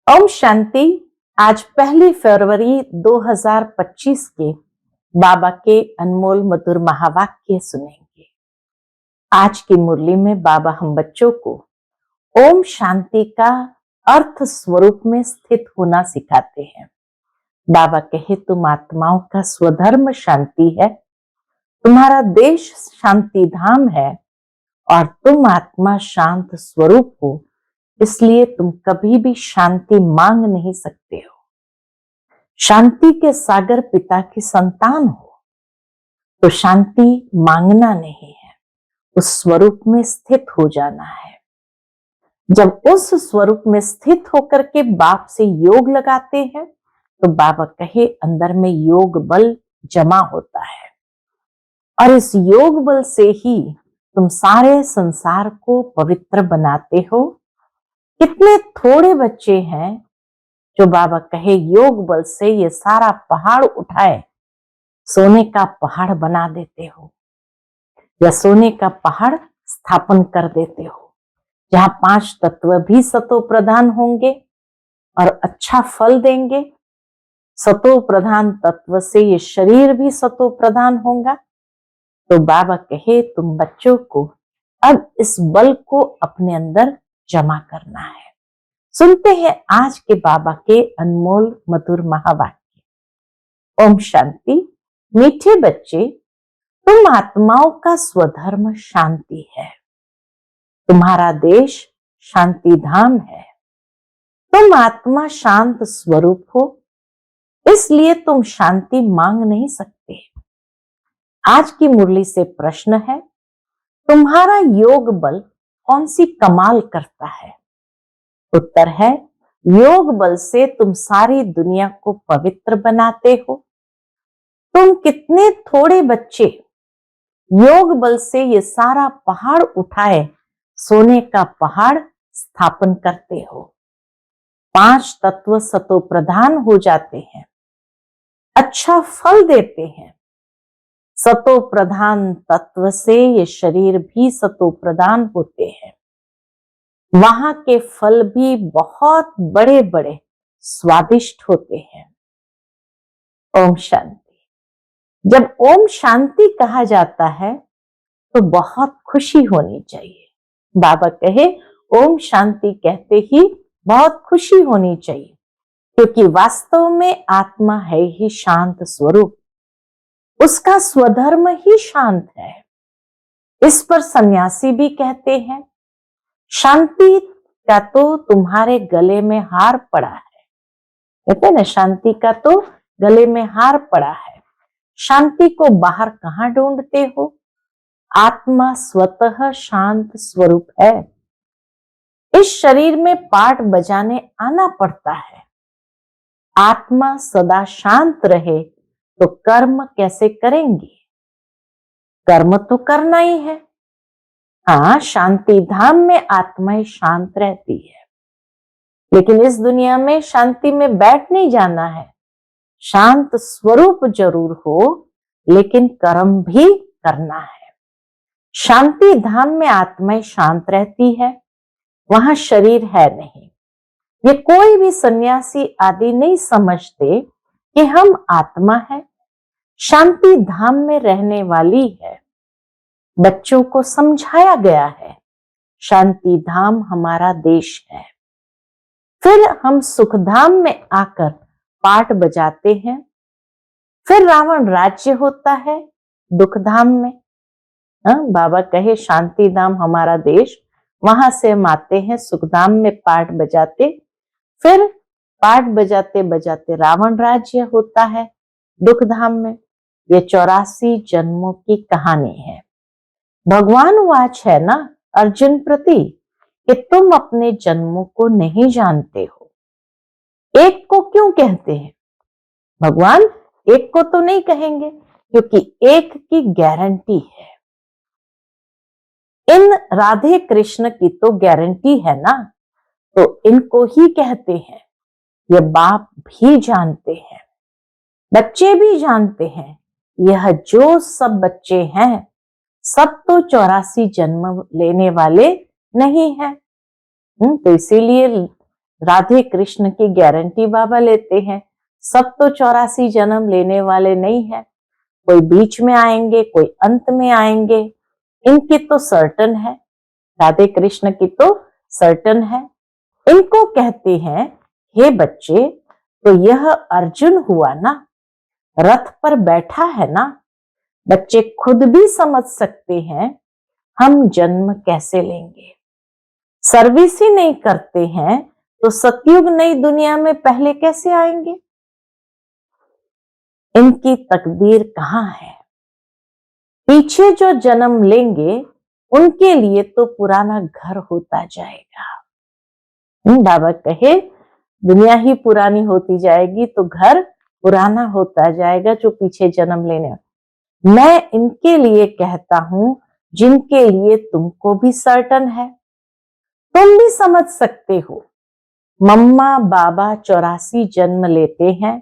ओम शांति। आज 1 फरवरी 2025 के बाबा के अनमोल मधुर महावाक्य सुनेंगे। आज की मुरली में बाबा हम बच्चों को ओम शांति का अर्थ स्वरूप में स्थित होना सिखाते हैं। बाबा कहे तुम आत्माओं का स्वधर्म शांति है, तुम्हारा देश शांति धाम है और तुम आत्मा शांत स्वरूप हो, इसलिए तुम कभी भी शांति मांग नहीं सकते हो। शांति के सागर पिता की संतान हो तो शांति मांगना नहीं है, उस स्वरूप में स्थित हो जाना है। जब उस स्वरूप में स्थित होकर के बाप से योग लगाते हैं तो बाबा कहे अंदर में योग बल जमा होता है और इस योग बल से ही तुम सारे संसार को पवित्र बनाते हो। कितने थोड़े बच्चे हैं जो बाबा कहे योग बल से ये सारा पहाड़ उठाए सोने का पहाड़ बना देते हो या सोने का पहाड़ स्थापन कर देते हो, जहां 5 तत्व भी सतो प्रधान होंगे और अच्छा फल देंगे। सतो प्रधान तत्व से ये शरीर भी सतो प्रधान होगा। तो बाबा कहे तुम बच्चों को अब इस बल को अपने अंदर जमा करना है। सुनते हैं आज के बाबा के अनमोल मधुर महावाक्य। ओम शांति। मीठे बच्चे, तुम आत्माओं का स्वधर्म शांति है, तुम्हारा देश शांति धाम है, तुम आत्मा शांत स्वरूप हो, इसलिए तुम शांति मांग नहीं सकते। आज की मुरली से प्रश्न है, तुम्हारा योग बल कौन सी कमाल करता है? उत्तर है, योग बल से तुम सारी दुनिया को पवित्र बनाते हो। तुम कितने थोड़े बच्चे योग बल से ये सारा पहाड़ उठाए सोने का पहाड़ स्थापन करते हो। 5 तत्व सतो प्रधान हो जाते हैं, अच्छा फल देते हैं। सतो प्रधान तत्व से ये शरीर भी सतो प्रधान होते हैं, वहां के फल भी बहुत बड़े बड़े स्वादिष्ट होते हैं। ओम शांति। जब ओम शांति कहा जाता है तो बहुत खुशी होनी चाहिए। बाबा कहे ओम शांति कहते ही बहुत खुशी होनी चाहिए, क्योंकि वास्तव में आत्मा है ही शांत स्वरूप, उसका स्वधर्म ही शांत है। इस पर सन्यासी भी कहते हैं, शांति का तो तुम्हारे गले में हार पड़ा है। कहते हैं ना, शांति का तो गले में हार पड़ा है। शांति को बाहर कहां ढूंढते हो? आत्मा स्वतः शांत स्वरूप है। इस शरीर में पाठ बजाने आना पड़ता है। आत्मा सदा शांत रहे तो कर्म कैसे करेंगे? कर्म तो करना ही है। हाँ, शांति धाम में आत्माएं शांत रहती है, लेकिन इस दुनिया में शांति में बैठ नहीं जाना है। शांत स्वरूप जरूर हो, लेकिन कर्म भी करना है। शांति धाम में आत्माएं शांत रहती है, वहां शरीर है नहीं। ये कोई भी सन्यासी आदि नहीं समझते कि हम आत्मा है, शांति धाम में रहने वाली है। बच्चों को समझाया गया है, शांति धाम हमारा देश है। फिर हम सुख धाम में आकर पाठ बजाते हैं। फिर रावण राज्य होता है दुख धाम में। बाबा कहे शांति धाम हमारा देश, वहां से हम आते हैं सुख धाम में पाठ बजाते। फिर पाठ बजाते बजाते रावण राज्य होता है दुख धाम में। ये 84 जन्मों की कहानी है। भगवान वाच है ना अर्जुन प्रति कि तुम अपने जन्मों को नहीं जानते हो। एक को क्यों कहते हैं? भगवान एक को तो नहीं कहेंगे, क्योंकि एक की गारंटी है। इन राधे कृष्ण की तो गारंटी है ना, तो इनको ही कहते हैं। ये बाप भी जानते हैं, बच्चे भी जानते हैं। यह जो सब बच्चे हैं सब तो 84 जन्म लेने वाले नहीं है। तो इसीलिए राधे कृष्ण की गारंटी बाबा लेते हैं। सब तो 84 जन्म लेने वाले नहीं है, कोई बीच में आएंगे, कोई अंत में आएंगे। इनकी तो सर्टन है, राधे कृष्ण की तो सर्टन है। इनको कहते हैं, हे बच्चे, तो यह अर्जुन हुआ ना, रथ पर बैठा है ना। बच्चे खुद भी समझ सकते हैं हम जन्म कैसे लेंगे। सर्विस ही नहीं करते हैं तो सतयुग नई दुनिया में पहले कैसे आएंगे। इनकी तकदीर कहां है। पीछे जो जन्म लेंगे उनके लिए तो पुराना घर होता जाएगा। बाबा कहे दुनिया ही पुरानी होती जाएगी तो घर पुराना होता जाएगा जो पीछे जन्म लेने। मैं इनके लिए कहता हूं जिनके लिए तुमको भी सर्टन है, तुम भी समझ सकते हो। मम्मा बाबा 84 जन्म लेते हैं,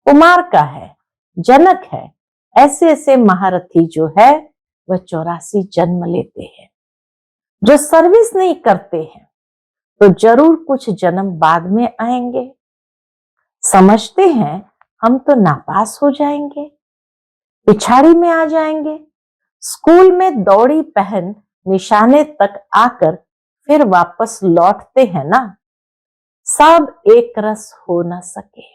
कुमार का है, जनक है, ऐसे ऐसे महारथी जो है वह 84 जन्म लेते हैं। जो सर्विस नहीं करते हैं तो जरूर कुछ जन्म बाद में आएंगे। समझते हैं हम तो नापास हो जाएंगे, पिछाड़ी में आ जाएंगे। स्कूल में दौड़ी पहन निशाने तक आकर फिर वापस लौटते हैं ना। सब एक रस हो न सके।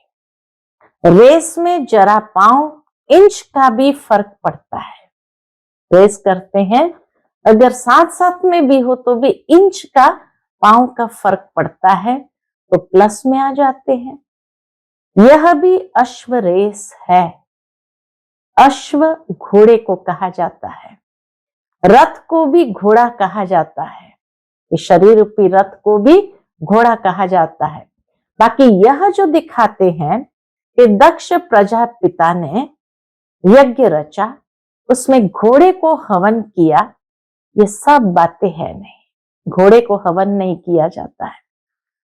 रेस में जरा पांव इंच का भी फर्क पड़ता है। रेस करते हैं, अगर साथ साथ में भी हो तो भी इंच का पांव का फर्क पड़ता है तो प्लस में आ जाते हैं। यह भी अश्व रेस है। अश्व घोड़े को कहा जाता है, रथ को भी घोड़ा कहा जाता है। इस शरीर रूपी रथ को भी घोड़ा कहा जाता है। बाकी यह जो दिखाते हैं कि दक्ष प्रजापिता ने यज्ञ रचा, उसमें घोड़े को हवन किया, ये सब बातें है नहीं। घोड़े को हवन नहीं किया जाता है,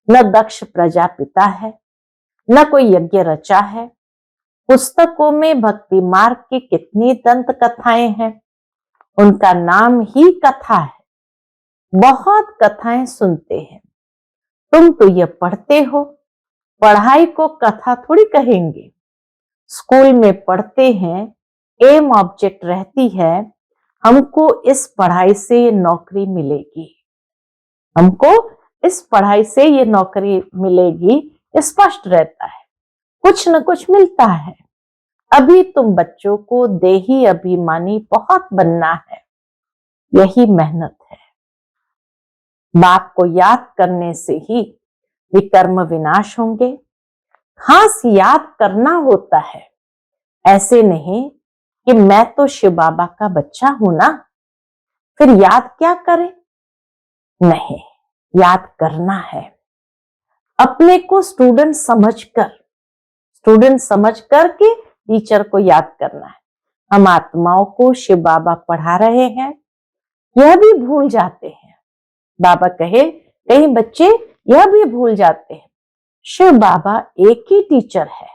न दक्ष प्रजापिता है, न कोई यज्ञ रचा है। पुस्तकों में भक्ति मार्ग की कितनी दंत कथाएं हैं, उनका नाम ही कथा है। बहुत कथाएं सुनते हैं। तुम तो ये पढ़ते हो, पढ़ाई को कथा थोड़ी कहेंगे। स्कूल में पढ़ते हैं, एम ऑब्जेक्ट रहती है, हमको इस पढ़ाई से ये नौकरी मिलेगी, हमको इस पढ़ाई से ये नौकरी मिलेगी, स्पष्ट रहता है, कुछ न कुछ मिलता है। अभी तुम बच्चों को देही अभिमानी बहुत बनना है, यही मेहनत है। बाप को याद करने से ही विकर्म विनाश होंगे। खास याद करना होता है, ऐसे नहीं कि मैं तो शिव बाबा का बच्चा हूं ना, फिर याद क्या करें। नहीं, याद करना है। अपने को स्टूडेंट समझ कर के टीचर को याद करना है। हम आत्माओं को शिव बाबा पढ़ा रहे हैं, यह भी भूल जाते हैं। बाबा कहे कई बच्चे यह भी भूल जाते हैं, शिव बाबा एक ही टीचर है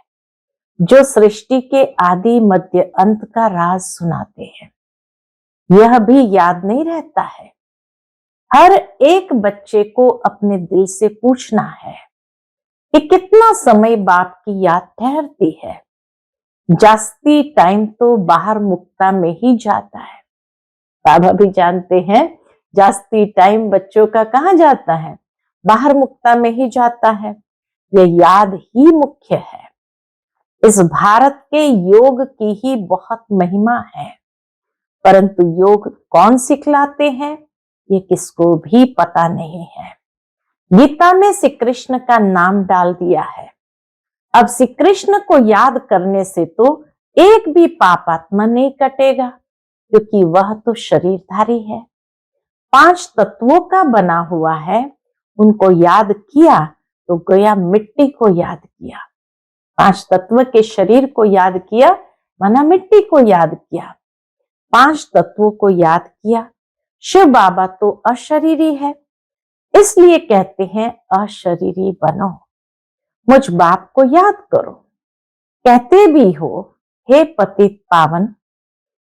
जो सृष्टि के आदि मध्य अंत का राज सुनाते हैं। यह भी याद नहीं रहता है। हर एक बच्चे को अपने दिल से पूछना है कि कितना समय बाप की याद ठहरती है। जास्ती टाइम तो बाहर मुक्ता में ही जाता है। बाबा भी जानते हैं जास्ती टाइम बच्चों का कहाँ जाता है, बाहर मुक्ता में ही जाता है। यह याद ही मुख्य है। इस भारत के योग की ही बहुत महिमा है, परंतु योग कौन सिखलाते हैं ये किसको भी पता नहीं है। गीता में श्री कृष्ण का नाम डाल दिया है। अब श्री कृष्ण को याद करने से तो एक भी पापात्मा नहीं कटेगा, क्योंकि वह तो शरीरधारी है, 5 तत्वों का बना हुआ है। उनको याद किया तो गोया मिट्टी को याद किया। 5 तत्व के शरीर को याद किया माना मिट्टी को याद किया। 5 तत्वों को याद किया। शिव बाबा तो अशरीरी है, इसलिए कहते हैं अशरीरी बनो, मुझ बाप को याद करो। कहते भी हो हे पतित पावन,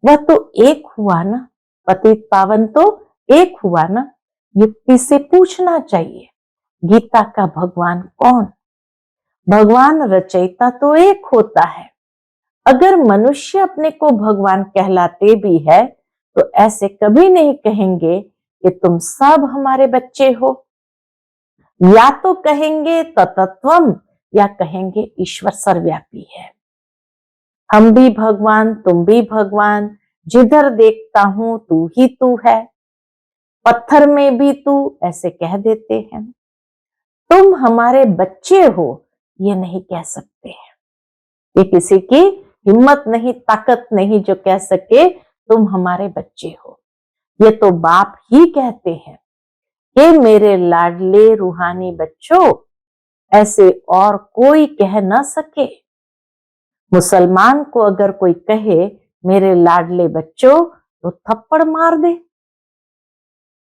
वह तो एक हुआ ना, पतित पावन तो एक हुआ ना। युक्ति से पूछना चाहिए गीता का भगवान कौन? भगवान रचयिता तो एक होता है। अगर मनुष्य अपने को भगवान कहलाते भी है तो ऐसे कभी नहीं कहेंगे कि तुम सब हमारे बच्चे हो। या तो कहेंगे ततत्वम, या कहेंगे ईश्वर सर्वव्यापी है। हम भी भगवान, तुम भी भगवान, जिधर देखता हूं तू ही तू है, पत्थर में भी तू, ऐसे कह देते हैं। तुम हमारे बच्चे हो ये नहीं कह सकते हैं। ये किसी की हिम्मत नहीं, ताकत नहीं जो कह सके तुम हमारे बच्चे हो। ये तो बाप ही कहते हैं कि मेरे लाडले रूहानी बच्चों, ऐसे और कोई कह ना सके। मुसलमान को अगर कोई कहे मेरे लाडले बच्चों तो थप्पड़ मार दे।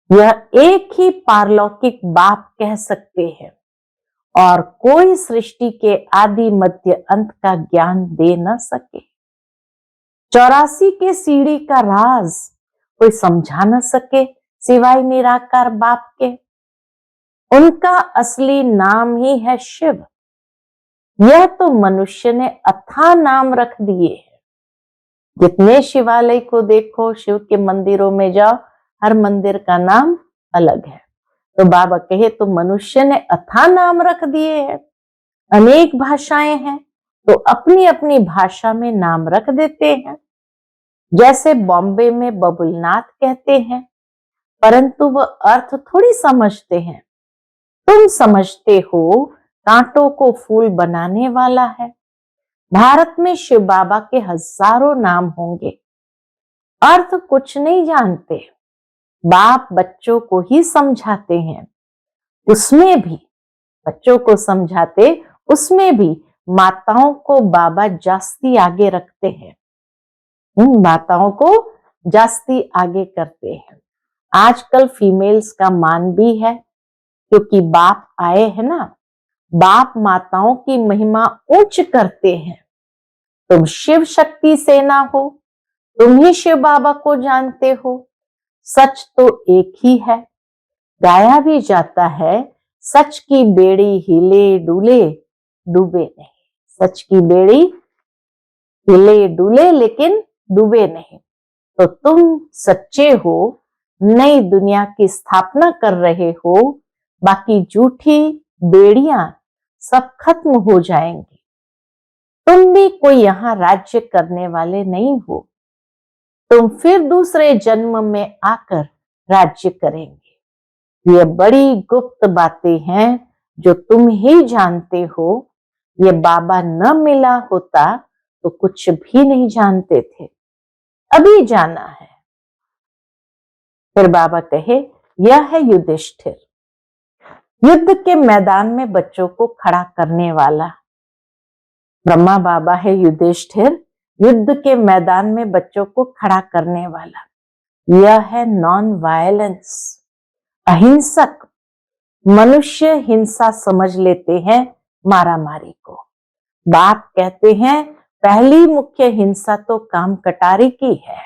यह एक ही पारलौकिक बाप कह सकते हैं और कोई सृष्टि के आदि मध्य अंत का ज्ञान दे न सके। 84 के सीढ़ी का राज कोई समझा न सके सिवाय निराकार बाप के। उनका असली नाम ही है शिव। यह तो मनुष्य ने अथाह नाम रख दिए हैं। जितने शिवालय को देखो, शिव के मंदिरों में जाओ, हर मंदिर का नाम अलग है। तो बाबा कहे तो मनुष्य ने अथाह नाम रख दिए हैं। अनेक भाषाएं हैं तो अपनी अपनी भाषा में नाम रख देते हैं। जैसे बॉम्बे में बबुलनाथ कहते हैं, परंतु वह अर्थ थोड़ी समझते हैं। तुम समझते हो कांटों को फूल बनाने वाला है। भारत में शिव बाबा के हजारों नाम होंगे, अर्थ कुछ नहीं जानते। बाप बच्चों को ही समझाते हैं, उसमें भी बच्चों को समझाते, उसमें भी माताओं को बाबा जास्ती आगे रखते हैं। माताओं को जास्ती आगे करते हैं। आजकल फीमेल्स का मान भी है, क्योंकि बाप आए हैं ना। बाप माताओं की महिमा उच्च करते हैं। तुम शिव शक्ति सेना हो, तुम ही शिव बाबा को जानते हो। सच तो एक ही है। गाया भी जाता है, सच की बेड़ी हिले डुले, डूबे नहीं। सच की बेड़ी हिले डुले लेकिन डूबे नहीं। तो तुम सच्चे हो, नई दुनिया की स्थापना कर रहे हो। बाकी झूठी बेड़ियां सब खत्म हो जाएंगी। तुम भी कोई यहां राज्य करने वाले नहीं हो। तुम फिर दूसरे जन्म में आकर राज्य करेंगे। ये बड़ी गुप्त बातें हैं जो तुम ही जानते हो। ये बाबा न मिला होता तो कुछ भी नहीं जानते थे, अभी जाना है। फिर बाबा कहे यह है युधिष्ठिर, युद्ध के मैदान में बच्चों को खड़ा करने वाला। ब्रह्मा बाबा है युधिष्ठिर, युद्ध के मैदान में बच्चों को खड़ा करने वाला। यह है नॉन वायलेंस, अहिंसक। मनुष्य हिंसा समझ लेते हैं मारामारी को। बाप कहते हैं पहली मुख्य हिंसा तो काम कटारी की है,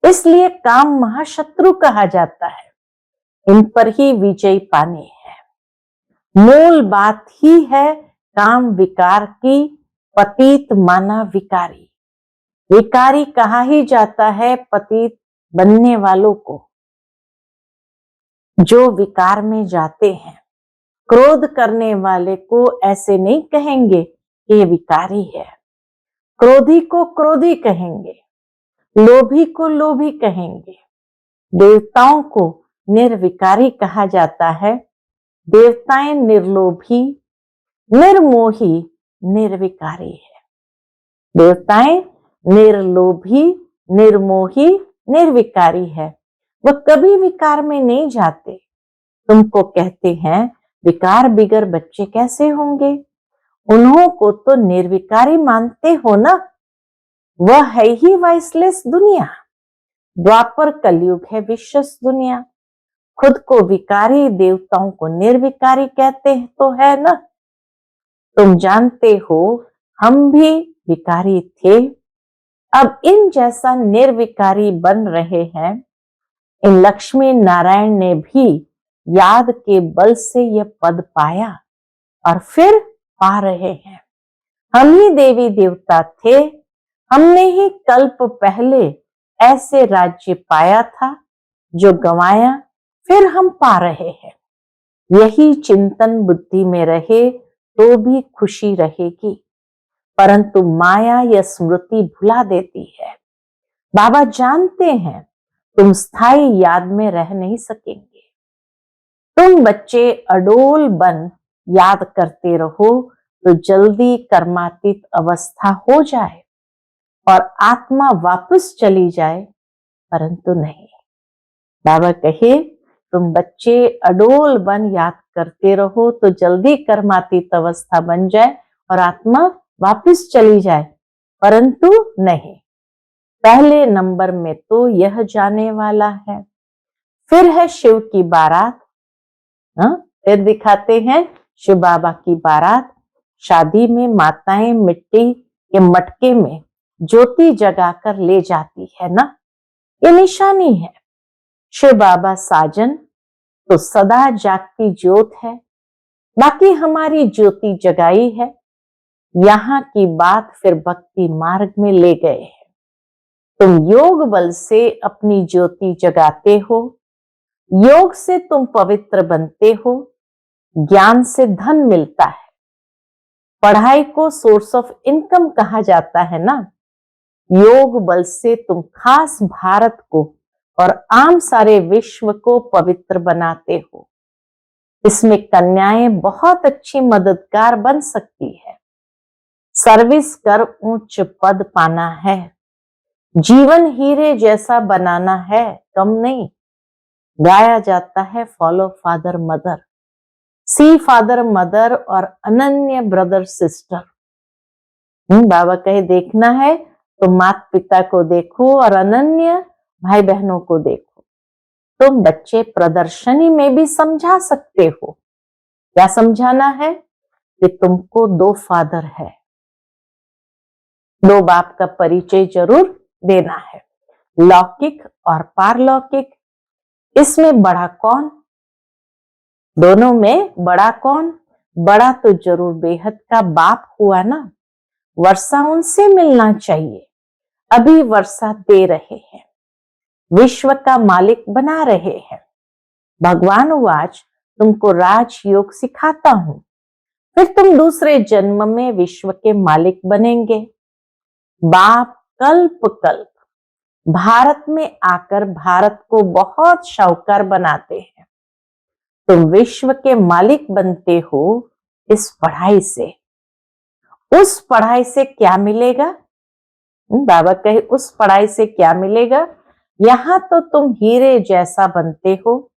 इसलिए काम महाशत्रु कहा जाता है। इन पर ही विजय पानी है। मूल बात ही है काम विकार की, पतित माना विकारी। विकारी कहा ही जाता है पतित बनने वालों को, जो विकार में जाते हैं। क्रोध करने वाले को ऐसे नहीं कहेंगे कि ये विकारी है। क्रोधी को क्रोधी कहेंगे, लोभी को लोभी कहेंगे। देवताओं को निर्विकारी कहा जाता है। देवताएं निर्लोभी, निर्मोही, निर्विकारी है। देवताएं निर्लोभी, निर्मोही, निर्विकारी है। वह कभी विकार में नहीं जाते। तुमको कहते हैं विकार बिगर बच्चे कैसे होंगे? उन्हों को तो निर्विकारी मानते हो ना। वह है ही वाइसलेस दुनिया। द्वापर कलयुग है विश्वस दुनिया। खुद को विकारी, देवताओं को निर्विकारी कहते हैं तो है ना। तुम जानते हो हम भी विकारी थे, अब इन जैसा निर्विकारी बन रहे हैं। इन लक्ष्मी नारायण ने भी याद के बल से यह पद पाया और फिर पा रहे हैं। हम ही देवी देवता थे, हमने ही कल्प पहले ऐसे राज्य पाया था जो गंवाया फिर हम पा रहे हैं। यही चिंतन बुद्धि में रहे तो भी खुशी रहेगी, परंतु माया या स्मृति भुला देती है। बाबा जानते हैं तुम स्थायी याद में रह नहीं सकेंगे। तुम बच्चे अडोल बन याद करते रहो तो जल्दी कर्मातीत अवस्था हो जाए और आत्मा वापस चली जाए, परंतु नहीं। बाबा कहे तुम बच्चे अडोल बन याद करते रहो तो जल्दी कर्मातीत अवस्था बन जाए और आत्मा वापस चली जाए, परंतु नहीं। पहले नंबर में तो यह जाने वाला है। फिर है शिव की बारात। फिर दिखाते हैं शिव बाबा की बारात। शादी में माताएं मिट्टी के मटके में ज्योति जगाकर ले जाती है ना, ये निशानी है। शिव बाबा साजन तो सदा जागती ज्योत है, बाकी हमारी ज्योति जगाई है। यहाँ की बात फिर भक्ति मार्ग में ले गए हैं। तुम योग बल से अपनी ज्योति जगाते हो, योग से तुम पवित्र बनते हो, ज्ञान से धन मिलता है। पढ़ाई को सोर्स ऑफ इनकम कहा जाता है ना। योग बल से तुम खास भारत को और आम सारे विश्व को पवित्र बनाते हो। इसमें कन्याएं बहुत अच्छी मददगार बन सकती है। सर्विस कर उच्च पद पाना है, जीवन हीरे जैसा बनाना है, कम नहीं। गाया जाता है फॉलो फादर मदर, सी फादर मदर और अनन्य ब्रदर सिस्टर। बाबा कहे देखना है तो माता पिता को देखो और अनन्य भाई बहनों को देखो। तुम बच्चे प्रदर्शनी में भी समझा सकते हो। क्या समझाना है कि तुमको दो फादर है, दो बाप का परिचय जरूर देना है, लौकिक और पारलौकिक। इसमें बड़ा कौन? दोनों में बड़ा कौन? बड़ा तो जरूर बेहद का बाप हुआ ना। वर्षा उनसे मिलना चाहिए। अभी वर्षा दे रहे हैं, विश्व का मालिक बना रहे हैं। भगवान वाच तुमको राजयोग सिखाता हूं, फिर तुम दूसरे जन्म में विश्व के मालिक बनेंगे। बाप कल्प कल्प भारत में आकर भारत को बहुत शाहूकार बनाते हैं। तुम विश्व के मालिक बनते हो इस पढ़ाई से। उस पढ़ाई से क्या मिलेगा? बाबा कहे उस पढ़ाई से क्या मिलेगा? यहां तो तुम हीरे जैसा बनते हो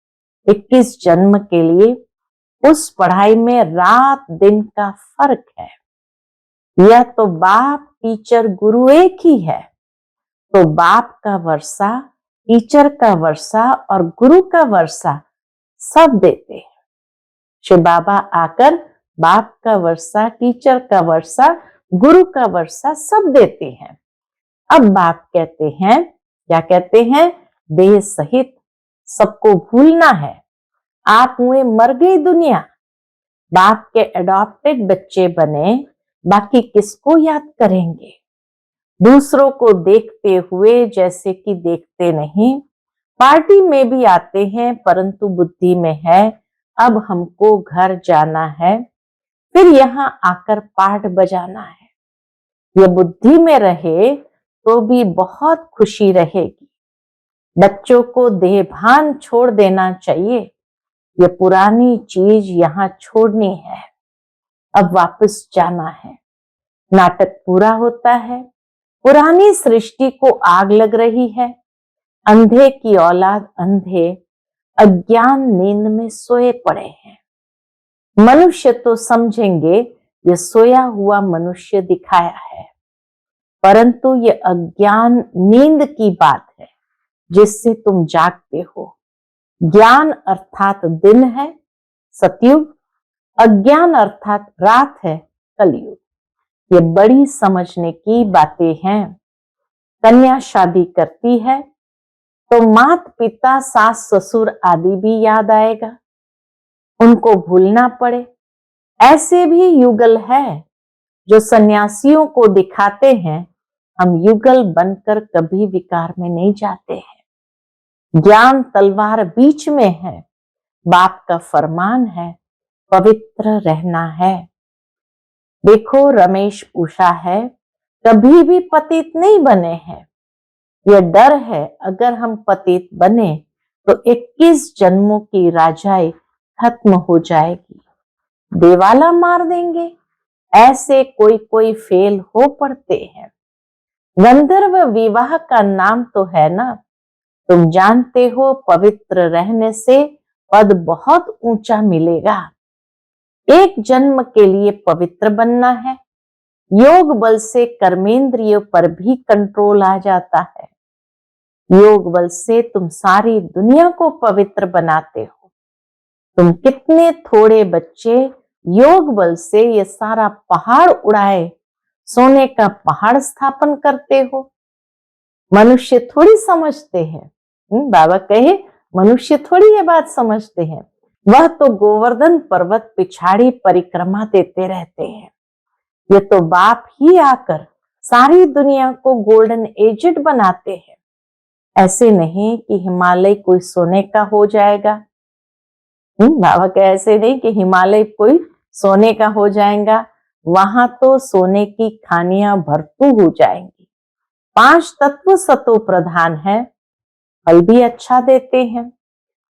21 जन्म के लिए। उस पढ़ाई में रात दिन का फर्क है। यह तो बाप टीचर गुरु एक ही है, तो बाप का वर्षा, टीचर का वर्षा और गुरु का वर्षा सब देते हैं। शिव बाबा आकर बाप का वर्षा, टीचर का वर्षा, गुरु का वर्षा सब देते हैं। अब बाप कहते हैं, क्या कहते हैं? देह सहित सबको भूलना है। आप हुए मर गई दुनिया, बाप के एडॉप्टेड बच्चे बने, बाकी किसको याद करेंगे? दूसरों को देखते हुए जैसे कि देखते नहीं। पार्टी में भी आते हैं परंतु बुद्धि में है अब हमको घर जाना है, फिर यहाँ आकर पाठ बजाना है। ये बुद्धि में रहे तो भी बहुत खुशी रहेगी। बच्चों को देहभान छोड़ देना चाहिए। ये पुरानी चीज यहाँ छोड़नी है, अब वापस जाना है। नाटक पूरा होता है। पुरानी सृष्टि को आग लग रही है। अंधे की औलाद अंधे अज्ञान नींद में सोए पड़े हैं। मनुष्य तो समझेंगे ये सोया हुआ मनुष्य दिखाया है, परंतु ये अज्ञान नींद की बात है जिससे तुम जागते हो। ज्ञान अर्थात दिन है सतयुग, अज्ञान अर्थात रात है कलयुग। ये बड़ी समझने की बातें हैं। कन्या शादी करती है तो माता पिता सास ससुर आदि भी याद आएगा। उनको भूलना पड़े। ऐसे भी युगल है जो सन्यासियों को दिखाते हैं। हम युगल बनकर कभी विकार में नहीं जाते हैं। ज्ञान तलवार बीच में है, बाप का फरमान है, पवित्र रहना है। देखो रमेश उषा है, कभी भी पतित नहीं बने हैं। यह डर है अगर हम पतित बने तो 21 जन्मों की राजाई खत्म हो जाएगी, देवाला मार देंगे। ऐसे कोई कोई फेल हो पड़ते हैं। गंधर्व विवाह का नाम तो है ना, तुम जानते हो पवित्र रहने से पद बहुत ऊंचा मिलेगा। एक जन्म के लिए पवित्र बनना है। योग बल से कर्मेंद्रियों पर भी कंट्रोल आ जाता है। योग बल से तुम सारी दुनिया को पवित्र बनाते हो। तुम कितने थोड़े बच्चे योग बल से ये सारा पहाड़ उड़ाए सोने का पहाड़ स्थापन करते हो। मनुष्य थोड़ी समझते हैं। बाबा कहे मनुष्य थोड़ी ये बात समझते हैं। वह तो गोवर्धन पर्वत पिछाड़ी परिक्रमा देते रहते हैं। ये तो बाप ही आकर सारी दुनिया को गोल्डन एजेड बनाते हैं। ऐसे नहीं कि हिमालय कोई सोने का हो जाएगा। बाबा के ऐसे नहीं कि हिमालय कोई सोने का हो जाएगा, वहां तो सोने की खानियां भरतू हो जाएंगी। 5 तत्व सतो प्रधान है, फल भी अच्छा देते हैं।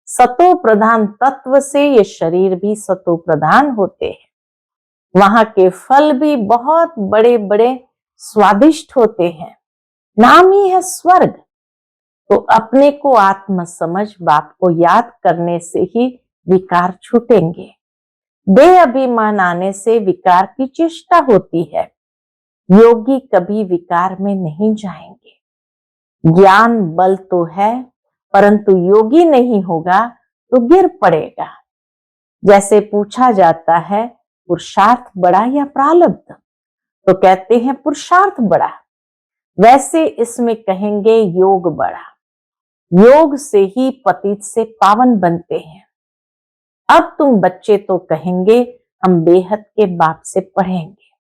सतो प्रधान तत्व से ये शरीर भी सतो प्रधान होते हैं। वहां के फल भी बहुत बड़े बड़े स्वादिष्ट होते हैं। नाम ही है स्वर्ग। तो अपने को आत्म समझ बाप को याद करने से ही विकार छूटेंगे। देह अभिमान आने से विकार की चेष्टा होती है। योगी कभी विकार में नहीं जाएंगे। ज्ञान बल तो है, परंतु योगी नहीं होगा तो गिर पड़ेगा। जैसे पूछा जाता है पुरुषार्थ बड़ा या प्रारब्ध, तो कहते हैं पुरुषार्थ बड़ा। वैसे इसमें कहेंगे योग बड़ा। योग से ही पतित से पावन बनते हैं। अब तुम बच्चे तो कहेंगे हम बेहद के बाप से पढ़ेंगे।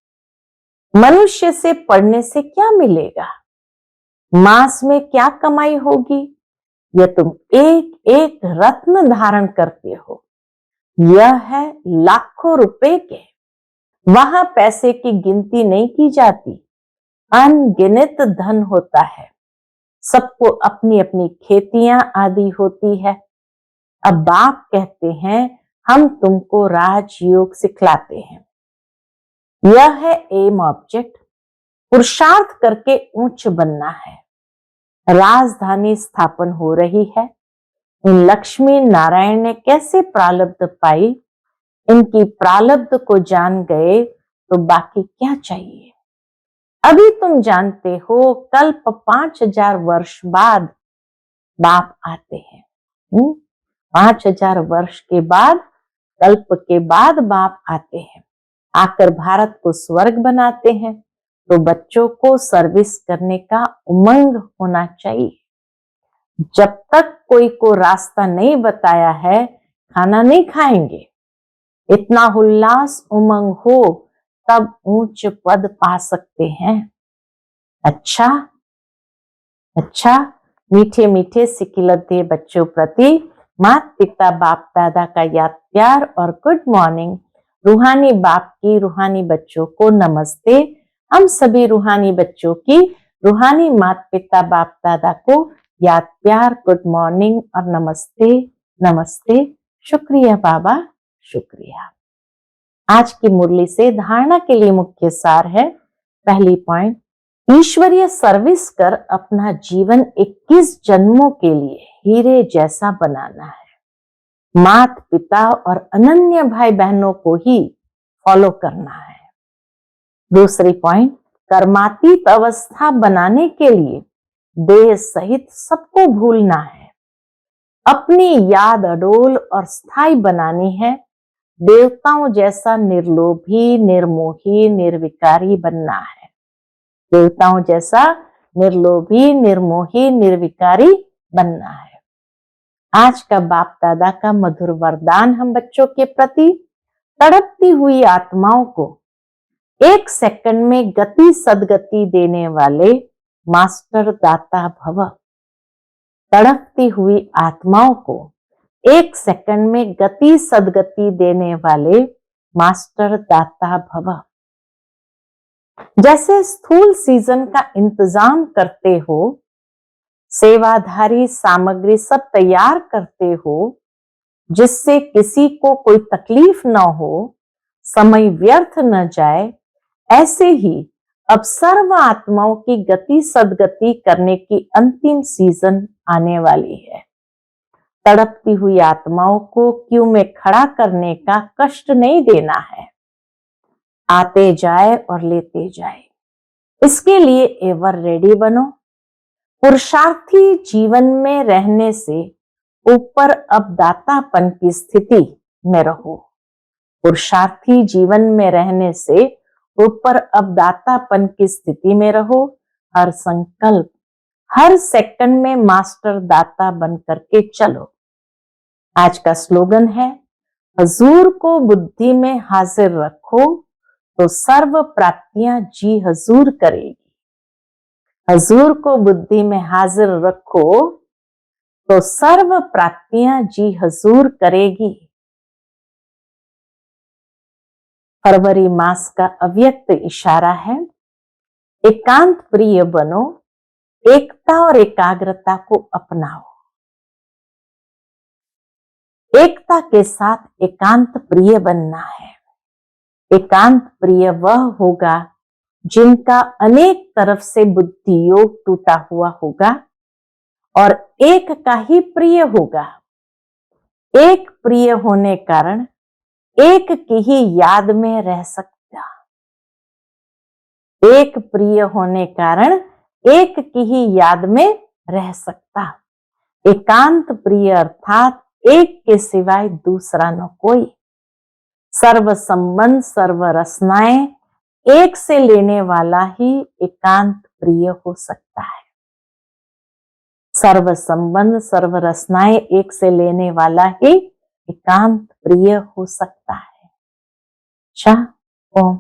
मनुष्य से पढ़ने से क्या मिलेगा? मास में क्या कमाई होगी? यह तुम एक एक रत्न धारण करते हो। यह है लाखों रुपए के। वहां पैसे की गिनती नहीं की जाती, अनगिनत धन होता है। सबको अपनी अपनी खेतियां आदि होती है। अब बाप कहते हैं हम तुमको राजयोग सिखलाते हैं। यह है एम ऑब्जेक्ट। पुरुषार्थ करके ऊंच बनना है। राजधानी स्थापन हो रही है। इन लक्ष्मी नारायण ने कैसे प्रारब्ध पाई? इनकी प्रारब्ध को जान गए तो बाकी क्या चाहिए। अभी तुम जानते हो कल्प 5000 वर्ष बाद बाप आते हैं। 5000 वर्ष के बाद, कल्प के बाद बाप आते हैं। आकर भारत को स्वर्ग बनाते हैं। तो बच्चों को सर्विस करने का उमंग होना चाहिए। जब तक कोई को रास्ता नहीं बताया है, खाना नहीं खाएंगे। इतना उल्लास उमंग हो तब ऊंच पद पा सकते हैं। अच्छा, मीठे मीठे सिकिलते बच्चों प्रति माता पिता बाप दादा का याद प्यार और गुड मॉर्निंग। रूहानी बाप की रूहानी बच्चों को नमस्ते। हम सभी रूहानी बच्चों की रूहानी माता पिता बाप दादा को याद प्यार, गुड मॉर्निंग और नमस्ते नमस्ते। शुक्रिया बाबा, शुक्रिया। आज की मुरली से धारणा के लिए मुख्य सार है। पहली पॉइंट, ईश्वरीय सर्विस कर अपना जीवन 21 जन्मों के लिए हीरे जैसा बनाना है। माता पिता और अनन्य भाई बहनों को ही फॉलो करना है। दूसरी पॉइंट, कर्मातीत अवस्था बनाने के लिए देह सहित सबको भूलना है। अपनी याद अडोल और स्थायी बनानी है। देवताओं जैसा निर्लोभी, निर्मोही, निर्विकारी बनना है। देवताओं जैसा निर्लोभी, निर्मोही, निर्विकारी बनना है। आज का बाप दादा का मधुर वरदान हम बच्चों के प्रति तड़पती हुई आत्माओं को 1 सेकंड में गति सदगति देने वाले मास्टर दाता भव। तड़पती हुई आत्माओं को 1 सेकंड में गति सदगति देने वाले मास्टर दाता भव। जैसे स्थूल सीजन का इंतजाम करते हो, सेवाधारी सामग्री सब तैयार करते हो जिससे किसी को कोई तकलीफ ना हो, समय व्यर्थ न जाए, ऐसे ही अब सर्व आत्माओं की गति सदगति करने की अंतिम सीजन आने वाली है। तड़पती हुई आत्माओं को क्यू में खड़ा करने का कष्ट नहीं देना है, आते जाए और लेते जाए। इसके लिए एवर रेडी बनो। पुरुषार्थी जीवन में रहने से ऊपर अब दातापन की स्थिति में रहो। पुरुषार्थी जीवन में रहने से ऊपर अब दातापन की स्थिति में रहो। हर संकल्प, हर सेकंड में मास्टर दाता बन करके चलो। आज का स्लोगन है, हजूर को बुद्धि में हाजिर रखो तो सर्व प्राप्तियां जी हजूर करेगी। हजूर को बुद्धि में हाजिर रखो तो सर्व प्राप्तियां जी हजूर करेगी। फरवरी मास का अव्यक्त इशारा है, एकांत प्रिय बनो, एकता और एकाग्रता को अपनाओ। एकता के साथ एकांत प्रिय बनना है। एकांत प्रिय वह होगा जिनका अनेक तरफ से बुद्धि योग टूटा हुआ होगा और एक का ही प्रिय होगा। एक प्रिय होने कारण एक की ही याद में रह सकता। एक प्रिय होने कारण एक की ही याद में रह सकता। एकांत प्रिय अर्थात एक के सिवाय दूसरा न कोई। सर्व संबंध सर्व रसनाएं एक से लेने वाला ही एकांत प्रिय हो सकता है। सर्व संबंध सर्व रसनाएं एक से लेने वाला ही एकांत प्रिय हो सकता है। शाह ओम।